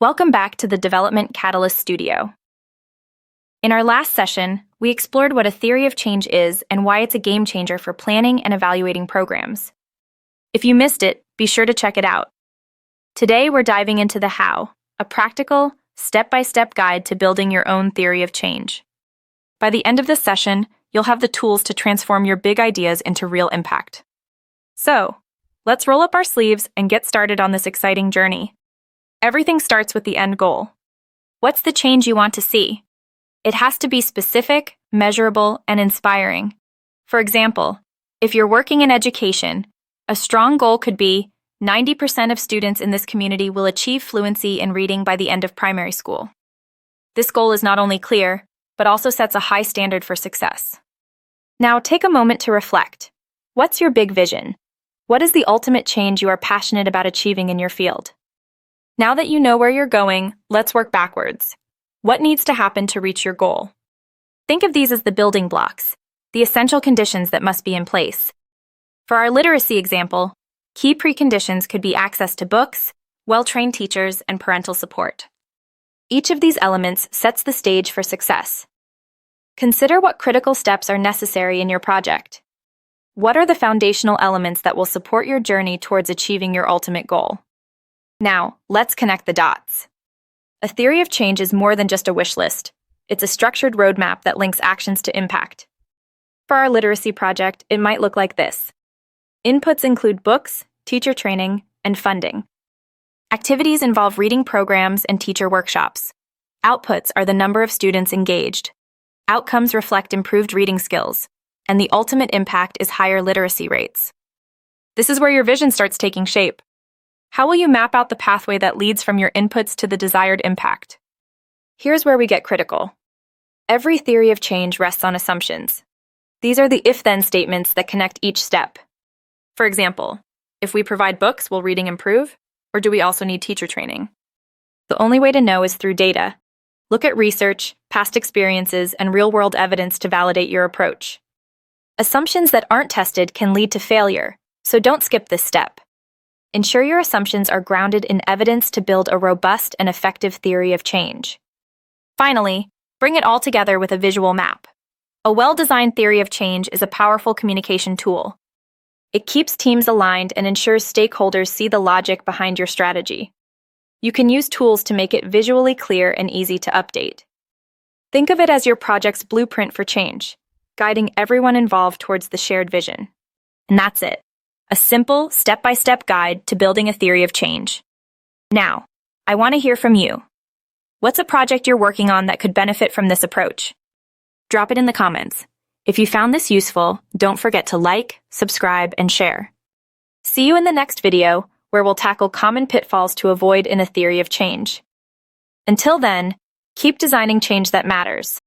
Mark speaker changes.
Speaker 1: Welcome back to the Development Catalyst Studio. In our last session, we explored what a theory of change is and why it's a game changer for planning and evaluating programs. If you missed it, be sure to check it out. Today, we're diving into the how, a practical, step-by-step guide to building your own theory of change. By the end of this session, you'll have the tools to transform your big ideas into real impact. So, let's roll up our sleeves and get started on this exciting journey. Everything starts with the end goal. What's the change you want to see? It has to be specific, measurable, and inspiring. For example, if you're working in education, a strong goal could be 90% of students in this community will achieve fluency in reading by the end of primary school. This goal is not only clear, but also sets a high standard for success. Now take a moment to reflect. What's your big vision? What is the ultimate change you are passionate about achieving in your field? Now that you know where you're going, let's work backwards. What needs to happen to reach your goal? Think of these as the building blocks, the essential conditions that must be in place. For our literacy example, key preconditions could be access to books, well-trained teachers, and parental support. Each of these elements sets the stage for success. Consider what critical steps are necessary in your project. What are the foundational elements that will support your journey towards achieving your ultimate goal? Now, let's connect the dots. A theory of change is more than just a wish list. It's a structured roadmap that links actions to impact. For our literacy project, it might look like this. Inputs include books, teacher training, and funding. Activities involve reading programs and teacher workshops. Outputs are the number of students engaged. Outcomes reflect improved reading skills, and the ultimate impact is higher literacy rates. This is where your vision starts taking shape. How will you map out the pathway that leads from your inputs to the desired impact? Here's where we get critical. Every theory of change rests on assumptions. These are the if-then statements that connect each step. For example, if we provide books, will reading improve? Or do we also need teacher training? The only way to know is through data. Look at research, past experiences, and real-world evidence to validate your approach. Assumptions that aren't tested can lead to failure, so don't skip this step. Ensure your assumptions are grounded in evidence to build a robust and effective theory of change. Finally, bring it all together with a visual map. A well-designed theory of change is a powerful communication tool. It keeps teams aligned and ensures stakeholders see the logic behind your strategy. You can use tools to make it visually clear and easy to update. Think of it as your project's blueprint for change, guiding everyone involved towards the shared vision. And that's it. A simple, step-by-step guide to building a theory of change. Now, I want to hear from you. What's a project you're working on that could benefit from this approach? Drop it in the comments. If you found this useful, don't forget to like, subscribe, and share. See you in the next video, where we'll tackle common pitfalls to avoid in a theory of change. Until then, keep designing change that matters.